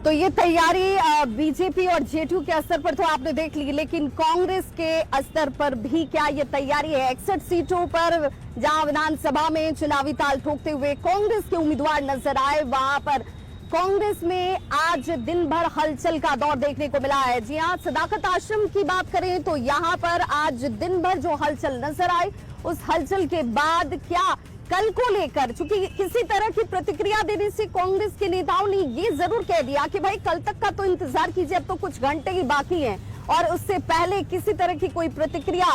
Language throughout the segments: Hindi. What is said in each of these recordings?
तो ये तैयारी बीजेपी और जेडीयू के स्तर पर तो आपने देख ली, लेकिन कांग्रेस के स्तर पर भी क्या ये तैयारी है? 61 सीटों पर जहां विधानसभा में चुनावी ताल ठोकते हुए कांग्रेस के उम्मीदवार नजर आए, वहां पर कांग्रेस में आज दिन भर हलचल का दौर देखने को मिला है। जी हां, सदाकत आश्रम की बात करें तो यहाँ पर आज दिन भर जो हलचल नजर आई, उस हलचल के बाद क्या कल को लेकर, चूंकि किसी तरह की प्रतिक्रिया देने से कांग्रेस के नेताओं ने ये जरूर कह दिया कि भाई कल तक का तो इंतजार कीजिए, अब तो कुछ घंटे ही बाकी हैं और उससे पहले किसी तरह की कोई प्रतिक्रिया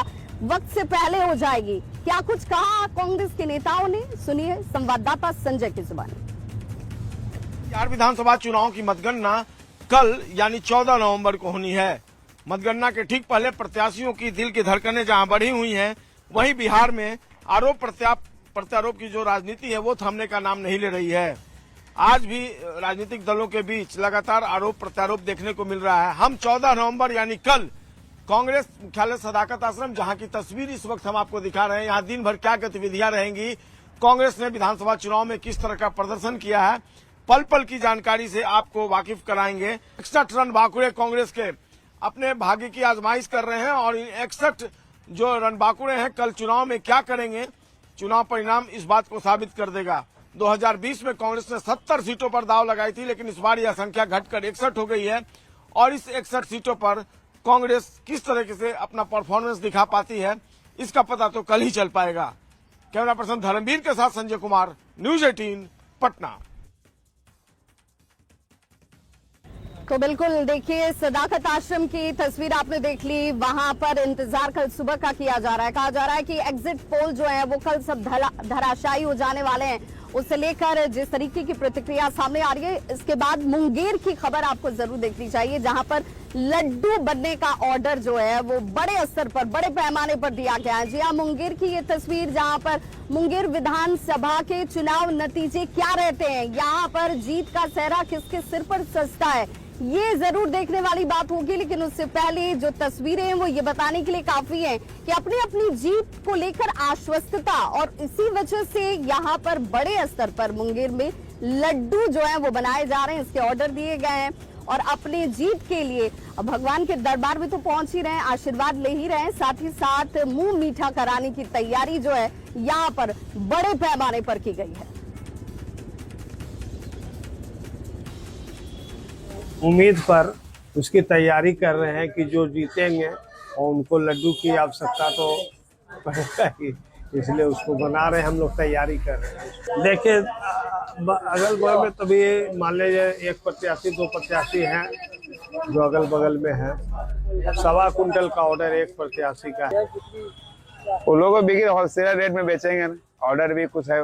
वक्त से पहले हो जाएगी। क्या कुछ कहा कांग्रेस के नेताओं ने, सुनिए संवाददाता संजय की जुबानी। बिहार विधानसभा चुनाव की मतगणना कल यानी 14 नवंबर को होनी है। मतगणना के ठीक पहले प्रत्याशियों की दिल की धड़कनें जहां बढ़ी हुई हैं, वहीं बिहार में आरोप प्रत्यारोप की जो राजनीति है वो थमने का नाम नहीं ले रही है। आज भी राजनीतिक दलों के बीच लगातार आरोप प्रत्यारोप देखने को मिल रहा है। हम 14 नवंबर यानी कल कांग्रेस मुख्यालय सदाकत आश्रम, जहां की तस्वीर इस वक्त हम आपको दिखा रहे हैं, यहाँ दिन भर क्या गतिविधियां रहेंगी, कांग्रेस ने विधानसभा चुनाव में किस तरह का प्रदर्शन किया है, पल पल की जानकारी से आपको वाकिफ कराएंगे। 61 रणबांकुरे कांग्रेस के अपने भाग्य की आजमाइश कर रहे हैं और इन 61 जो रणबांकुरे हैं कल चुनाव में क्या करेंगे, चुनाव परिणाम इस बात को साबित कर देगा। 2020 में कांग्रेस ने 70 सीटों पर दाव लगाई थी, लेकिन इस बार यह संख्या घटकर 61 हो गई है और इस 61 सीटों पर कांग्रेस किस तरीके से अपना परफॉर्मेंस दिखा पाती है, इसका पता तो कल ही चल पाएगा। कैमरा पर्सन धर्मवीर के साथ संजय कुमार, न्यूज 18 पटना। तो बिल्कुल देखिए, सदाकत आश्रम की तस्वीर आपने देख ली। वहां पर इंतजार कल सुबह का किया जा रहा है। कहा जा रहा है कि एग्जिट पोल जो है वो कल सब धराशायी हो जाने वाले हैं। उससे लेकर जिस तरीके की प्रतिक्रिया सामने आ रही है, इसके बाद मुंगेर की खबर आपको जरूर देखनी चाहिए, जहां पर लड्डू बनने का ऑर्डर जो है वो बड़े स्तर पर, बड़े पैमाने पर दिया गया है। जी हाँ, मुंगेर की ये तस्वीर, जहां पर मुंगेर विधानसभा के चुनाव नतीजे क्या रहते हैं, यहाँ पर जीत का सेहरा किसके सिर पर सजता है, ये जरूर देखने वाली बात होगी। लेकिन उससे पहले जो तस्वीरें हैं वो ये बताने के लिए काफी है कि अपनी अपनी जीत को लेकर आश्वस्तता, और इसी वजह से यहाँ पर बड़े स्तर पर मुंगेर में लड्डू जो है वो बनाए जा रहे हैं, इसके ऑर्डर दिए गए हैं और अपनी जीत के लिए भगवान के दरबार में तो पहुंच ही रहे हैं, आशीर्वाद ले ही रहे हैं, साथ ही साथ मुंह मीठा कराने की तैयारी जो है यहाँ पर बड़े पैमाने पर की गई है। उम्मीद पर उसकी तैयारी कर रहे हैं कि जो जीतेंगे और उनको लड्डू की आवश्यकता तो पड़ेगा ही, इसलिए उसको बना रहे हैं, हम लोग तैयारी कर रहे हैं। देखिए अगल बगल में तभी मान लीजिए एक प्रत्याशी दो प्रत्याशी हैं जो अगल बगल में है। 1.25 कुंटल का ऑर्डर एक प्रत्याशी का है। वो लोग बिक्री होलसेलर रेट में बेचेंगे ना, ऑर्डर भी कुछ है,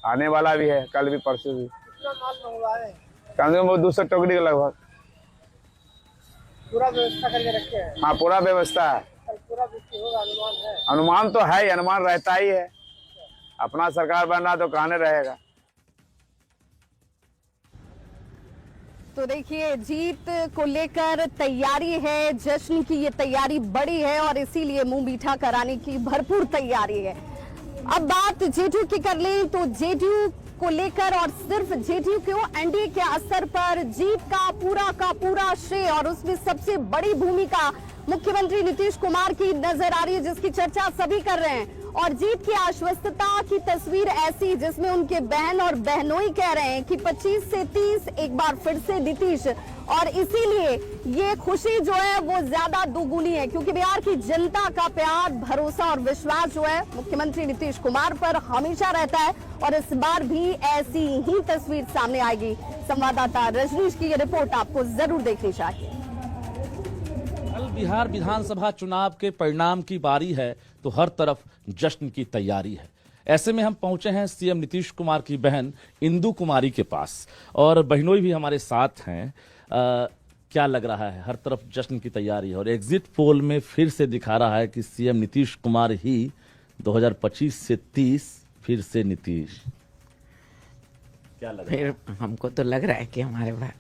आने वाला भी है, कल भी परसों भी, कम से कम 200 टोकरी के लगभग पूरा व्यवस्था करके रखे हैं। हाँ, पूरा व्यवस्था है, पूरा होगा, अनुमान है, अनुमान तो है, अनुमान रहता ही है। अपना सरकार बन रहा तो कहने रहेगा। तो देखिए, जीत को लेकर तैयारी है, जश्न की ये तैयारी बड़ी है और इसीलिए मुंह मीठा कराने की भरपूर तैयारी है। अब बात जेडीयू की कर लें तो जेडीयू को लेकर, और सिर्फ जेडीयू क्यों, एनडीए के स्तर पर जीत का पूरा श्रेय और उसमें सबसे बड़ी भूमिका मुख्यमंत्री नीतीश कुमार की नजर आ रही है, जिसकी चर्चा सभी कर रहे हैं। और जीत की आश्वस्तता की तस्वीर ऐसी जिसमें उनके बहन और बहनोई कह रहे हैं कि 25 से 30 एक बार फिर से नीतीश, और इसीलिए ये खुशी जो है वो ज्यादा दोगुनी है, क्योंकि बिहार की जनता का प्यार, भरोसा और विश्वास जो है मुख्यमंत्री नीतीश कुमार पर हमेशा रहता है और इस बार भी ऐसी ही तस्वीर सामने आएगी। संवाददाता रजनीश की ये रिपोर्ट आपको जरूर देखनी चाहिए। कल बिहार विधानसभा चुनाव के परिणाम की बारी है तो हर तरफ जश्न की तैयारी है। ऐसे में हम पहुंचे हैं सीएम नीतीश कुमार की बहन इंदु कुमारी के पास, और बहनोई भी हमारे साथ हैं। क्या लग रहा है? हर तरफ जश्न की तैयारी है और एग्जिट पोल में फिर से दिखा रहा है कि सीएम नीतीश कुमार ही 2025 से 30 फिर से नीतीश। क्या लग रहा है? फिर हमको तो लग रहा है कि हमारे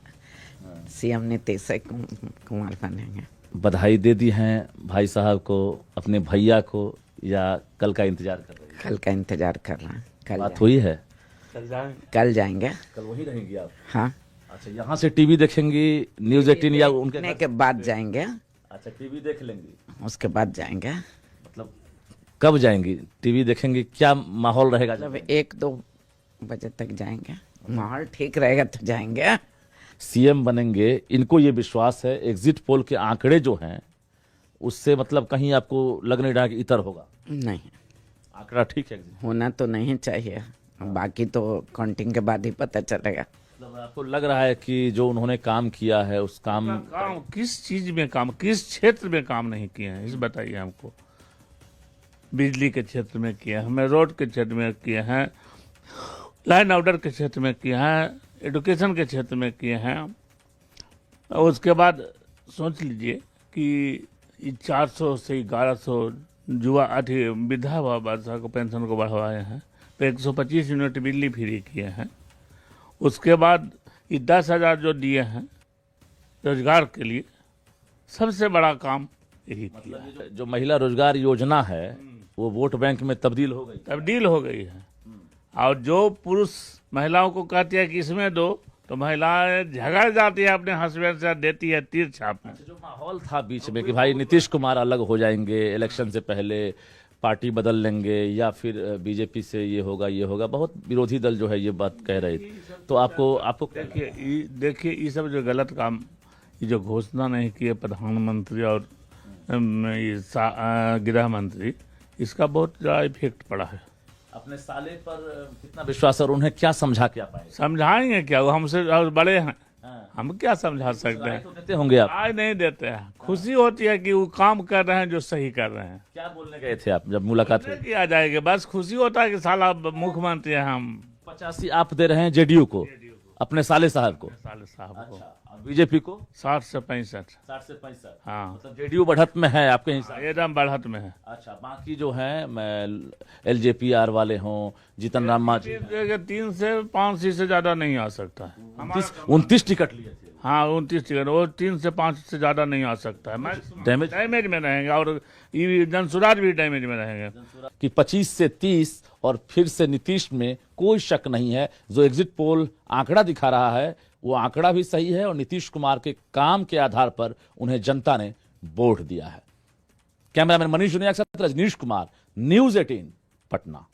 सीएम नीतीश कुमार बनेंगे। बधाई दे दी हैं भाई साहब को, अपने भैया को, या कल का इंतजार कर रहे हैं? कल का इंतजार कर रहे हैं। कल बात हुई है? कल जाएंगे। कल वही रहेंगी आप? हाँ। अच्छा, यहाँ से टीवी देखेंगी न्यूज 18 या उनके देखने घर? के बाद जाएंगे, अच्छा, टीवी देख लेंगी, उसके बाद जाएंगे। मतलब कब जाएंगी टीवी देखेंगी? क्या माहौल रहेगा? मतलब 1-2 बजे तक जाएंगे, माहौल ठीक रहेगा तो जाएंगे। सीएम बनेंगे, इनको ये विश्वास है। एग्जिट पोल के आंकड़े जो हैं उससे मतलब कहीं आपको लग नहीं रहा कि इतर होगा? नहीं, आंकड़ा ठीक है? होना तो नहीं चाहिए, बाकी तो काउंटिंग के बाद ही पता चलेगा। मतलब आपको लग रहा है कि जो उन्होंने काम किया है उस काम किस चीज में काम, किस क्षेत्र में काम नहीं किए हैं, इस बताइए हमको। बिजली के क्षेत्र में किए हैं, हमें रोड के क्षेत्र में किए हैं, लाइन ऑर्डर के क्षेत्र में किए हैं, एजुकेशन के क्षेत्र में किए हैं। और उसके बाद सोच लीजिए कि 400 से 1100 युवा वृद्धा अवस्था को पेंशन को बढ़वाए हैं, तो 125 यूनिट बिजली फ्री किए हैं। उसके बाद ये 10,000 जो दिए हैं रोजगार के लिए, सबसे बड़ा काम यही किया है। जो महिला रोजगार योजना है वो वोट बैंक में तब्दील हो गई है। और जो पुरुष महिलाओं को कहती है कि इसमें दो, तो महिलाएं झगड़ जाती है अपने हस्बैंड से, देती है तीर छाप में। जो माहौल था बीच में कि भाई नीतीश कुमार अलग हो जाएंगे, इलेक्शन से पहले पार्टी बदल लेंगे या फिर बीजेपी से ये होगा, बहुत विरोधी दल जो है ये बात कह रहे थे। तो आपको देखिए ये सब जो गलत काम, ये जो घोषणा नहीं किए प्रधानमंत्री और गृह मंत्री, इसका बहुत ज़्यादा इफेक्ट पड़ा है। अपने साले पर कितना विश्वास और उन्हें क्या समझा क्या पाए? समझाएंगे क्या, वो हमसे और बड़े हैं, हम क्या समझा सकते हैं? तो देते होंगे आप? आज नहीं देते हैं। खुशी होती है कि वो काम कर रहे हैं जो सही कर रहे हैं। क्या बोलने गए थे आप जब मुलाकात हुई? किया जाएगा, बस खुशी होता है कि साला मुख्यमंत्री हैं हम। 85 आप दे रहे हैं जेडीयू को, अपने साले साहब को? साले साहब को। बीजेपी को 60 से 65। 60 से 65। हाँ, मतलब जेडीयू बढ़त में है आपके हिसाब? एकदम बढ़त में है। अच्छा, बाकी जो है एलजेपीआर वाले हों, जीतन राम मांझी, 3 से 5 सीट से ज्यादा नहीं आ सकता है। 29 टिकट लिए थे। हाँ, 29 टिकट, वो 3 से 5 से ज्यादा नहीं आ सकता है। डैमेज में रहेंगे, और ये जनसुराज भी डैमेज में रहेंगे। कि 25 से 30 और फिर से नीतीश में कोई शक नहीं है। जो एग्जिट पोल आंकड़ा दिखा रहा है वो आंकड़ा भी सही है और नीतीश कुमार के काम के आधार पर उन्हें जनता ने वोट दिया है। कैमरामैन मनीष दुनिया के साथ रजनीश कुमार, न्यूज 18 पटना।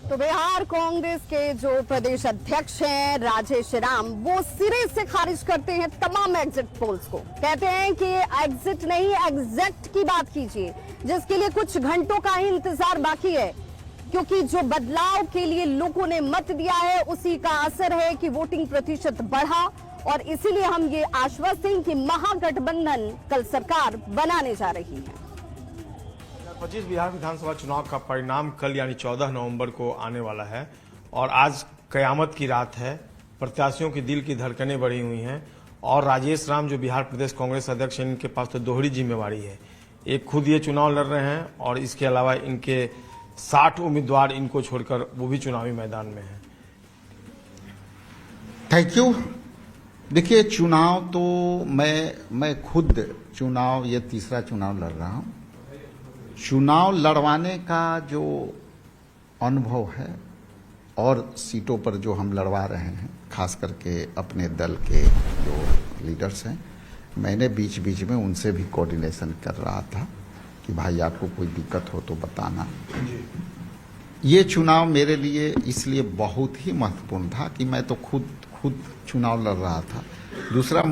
तो बिहार कांग्रेस के जो प्रदेश अध्यक्ष हैं राजेश राम, वो सिरे से खारिज करते हैं तमाम एग्जिट पोल्स को। कहते हैं कि एग्जिट नहीं, एग्जैक्ट की बात कीजिए, जिसके लिए कुछ घंटों का ही इंतजार बाकी है, क्योंकि जो बदलाव के लिए लोगों ने मत दिया है उसी का असर है कि वोटिंग प्रतिशत बढ़ा, और इसीलिए हम ये आश्वस्त हैं कि महागठबंधन कल सरकार बनाने जा रही है। 2025 बिहार विधानसभा चुनाव का परिणाम कल यानी 14 नवंबर को आने वाला है और आज कयामत की रात है। प्रत्याशियों की दिल की धड़कनें बढ़ी हुई हैं और राजेश राम जो बिहार प्रदेश कांग्रेस अध्यक्ष हैं, इनके पास तो दोहरी जिम्मेवारी है। एक खुद ये चुनाव लड़ रहे हैं और इसके अलावा इनके 60 उम्मीदवार इनको छोड़कर वो भी चुनावी मैदान में हैं। Thank you. देखिए, चुनाव तो मैं खुद चुनाव, ये तीसरा चुनाव लड़ रहा हूँ। चुनाव लड़वाने का जो अनुभव है और सीटों पर जो हम लड़वा रहे हैं, खास करके अपने दल के जो लीडर्स हैं, मैंने बीच बीच में उनसे भी कोऑर्डिनेशन कर रहा था कि भाई आपको कोई दिक्कत हो तो बताना। ये चुनाव मेरे लिए इसलिए बहुत ही महत्वपूर्ण था कि मैं तो खुद चुनाव लड़ रहा था। दूसरा